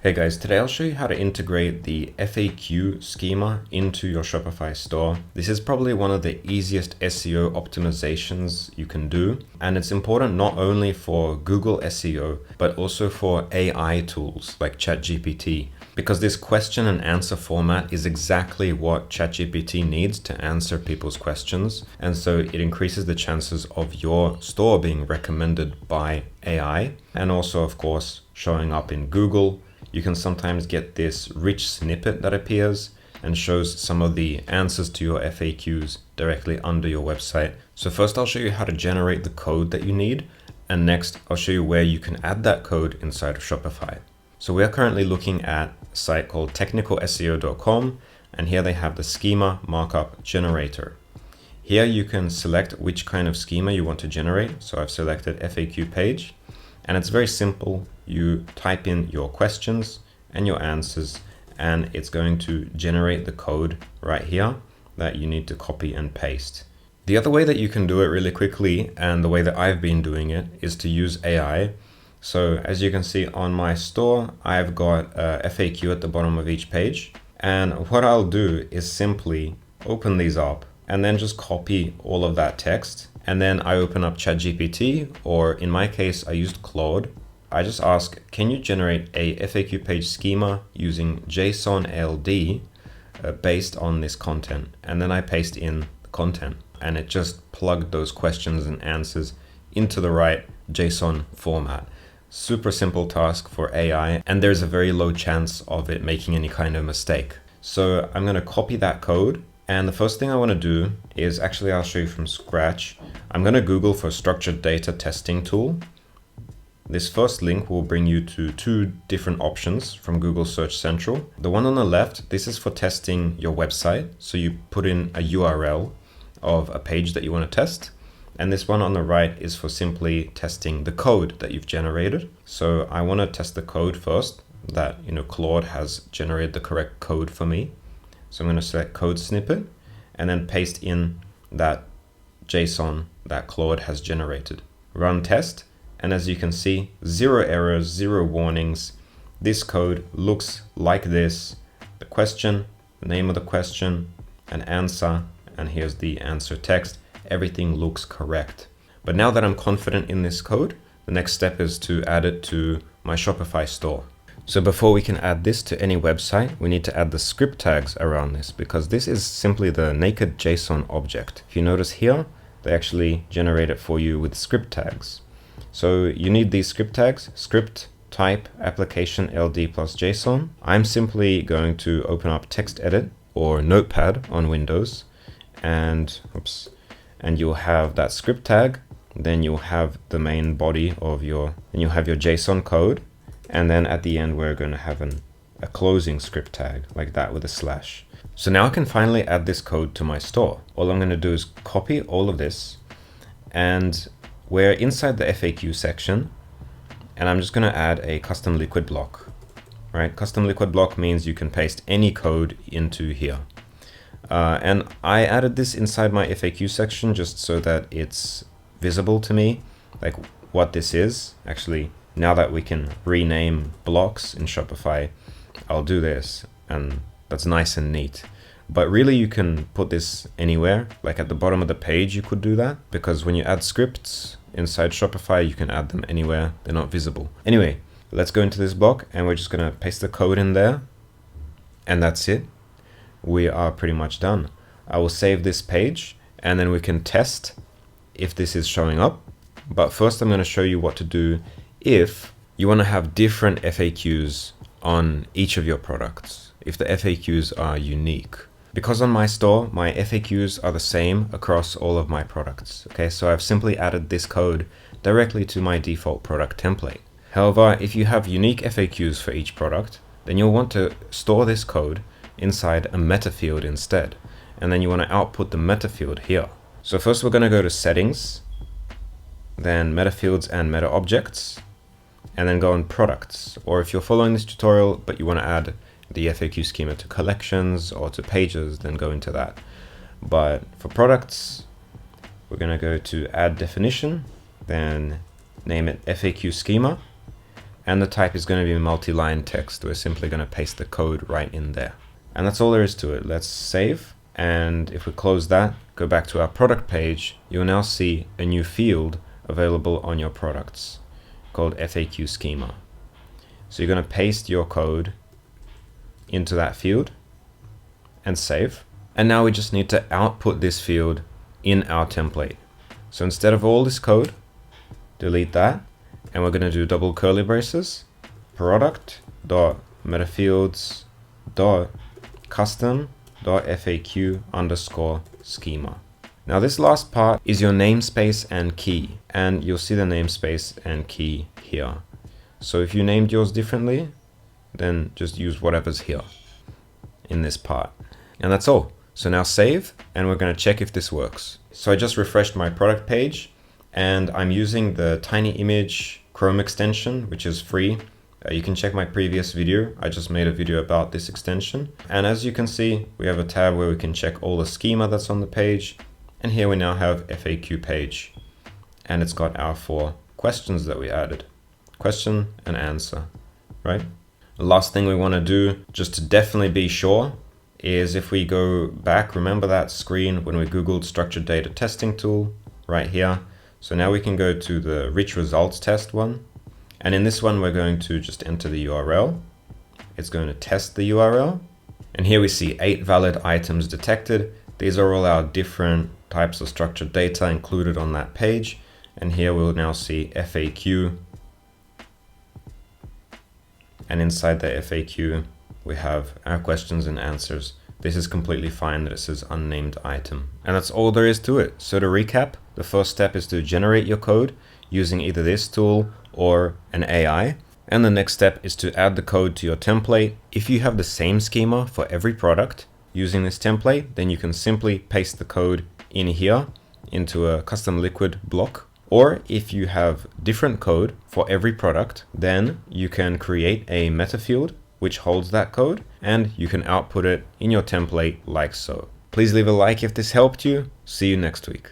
Hey guys, today I'll show you how to integrate the FAQ schema into your Shopify store. This is probably one of the easiest SEO optimizations you can do. And it's important not only for Google SEO, but also for AI tools like ChatGPT, because this question and answer format is exactly what ChatGPT needs to answer people's questions. And so it increases the chances of your store being recommended by AI and also, of course, showing up in Google. You can sometimes get this rich snippet that appears and shows some of the answers to your FAQs directly under your website. So first I'll show you how to generate the code that you need, and next I'll show you where you can add that code inside of Shopify. So we are currently looking at a site called technicalseo.com, and here they have the schema markup generator. Here you can select which kind of schema you want to generate. So I've selected FAQ page. And it's very simple. You type in your questions and your answers, and it's going to generate the code right here that you need to copy and paste. The other way that you can do it really quickly, and the way that I've been doing it, is to use AI. So as you can see on my store, I've got a FAQ at the bottom of each page. And what I'll do is simply open these up and then just copy all of that text. And then I open up ChatGPT, or in my case, I used Claude. I just ask, can you generate a FAQ page schema using JSON LD based on this content? And then I paste in the content, and it just plugged those questions and answers into the right JSON format. Super simple task for AI, and there's a very low chance of it making any kind of mistake. So I'm going to copy that code. And the first thing I want to do is actually, I'll show you from scratch. I'm going to Google for structured data testing tool. This first link will bring you to two different options from Google Search Central. The one on the left, this is for testing your website. So you put in a URL of a page that you want to test. And this one on the right is for simply testing the code that you've generated. So I want to test the code first, that Claude has generated the correct code for me. So I'm going to select code snippet and then paste in that JSON that Claude has generated. Run test. And as you can see, 0 errors, 0 warnings. This code looks like this: the question, the name of the question, an answer, and here's the answer text. Everything looks correct. But now that I'm confident in this code, the next step is to add it to my Shopify store. So before we can add this to any website, we need to add the script tags around this, because this is simply the naked JSON object. If you notice here, they actually generate it for you with script tags. So you need these script tags: script, type, application, LD plus JSON. I'm simply going to open up Text Edit or Notepad on Windows, and you'll have that script tag. Then you'll have the main body of then you'll have your JSON code. And then at the end, we're going to have a closing script tag like that with a slash. So now I can finally add this code to my store. All I'm going to do is copy all of this, and we're inside the FAQ section, and I'm just going to add a custom liquid block, right? Custom liquid block means you can paste any code into here. And I added this inside my FAQ section just so that it's visible to me, like what this is. Actually, now that we can rename blocks in Shopify, I'll do this, and that's nice and neat. But really, you can put this anywhere. Like at the bottom of the page, you could do that, because when you add scripts inside Shopify, you can add them anywhere. They're not visible. Anyway, let's go into this block, and we're just going to paste the code in there, and that's it. We are pretty much done. I will save this page, and then we can test if this is showing up. But first, I'm going to show you what to do if you want to have different FAQs on each of your products, if the FAQs are unique. Because on my store, my FAQs are the same across all of my products. Okay, so I've simply added this code directly to my default product template. However, if you have unique FAQs for each product, then you'll want to store this code inside a Metafield instead. And then you want to output the Metafield here. So first we're going to go to settings, then Metafields and Meta Objects, and then go on products. Or if you're following this tutorial but you want to add the FAQ schema to collections or to pages, then go into that. But for products, we're going to go to add definition, then name it FAQ schema, and the type is going to be multi-line text. We're simply going to paste the code right in there. And that's all there is to it. Let's save. And if we close that, go back to our product page, you'll now see a new field available on your products called FAQ Schema. So you're going to paste your code into that field and save. And now we just need to output this field in our template. So instead of all this code, delete that. And we're going to do double curly braces, product.metafields.custom.faq_schema. Now this last part is your namespace and key, and you'll see the namespace and key here. So if you named yours differently, then just use whatever's here in this part. And that's all. So now save, and we're going to check if this works. So I just refreshed my product page, and I'm using the Tiny Image Chrome extension, which is free. You can check my previous video. I just made a video about this extension. And as you can see, we have a tab where we can check all the schema that's on the page. And here we now have FAQ page. And it's got our 4 questions that we added. Question and answer, right? The last thing we want to do, just to definitely be sure, is if we go back, remember that screen when we Googled structured data testing tool right here. So now we can go to the rich results test one. And in this one, we're going to just enter the URL. It's going to test the URL. And here we see 8 valid items detected. These are all our different types of structured data included on that page. And here we'll now see FAQ. And inside the FAQ, we have our questions and answers. This is completely fine that it says unnamed item. And that's all there is to it. So to recap, the first step is to generate your code using either this tool or an AI. And the next step is to add the code to your template. If you have the same schema for every product using this template, then you can simply paste the code in here into a custom Liquid block. Or if you have different code for every product, then you can create a Metafield which holds that code, and you can output it in your template like so. Please leave a like if this helped you. See you next week.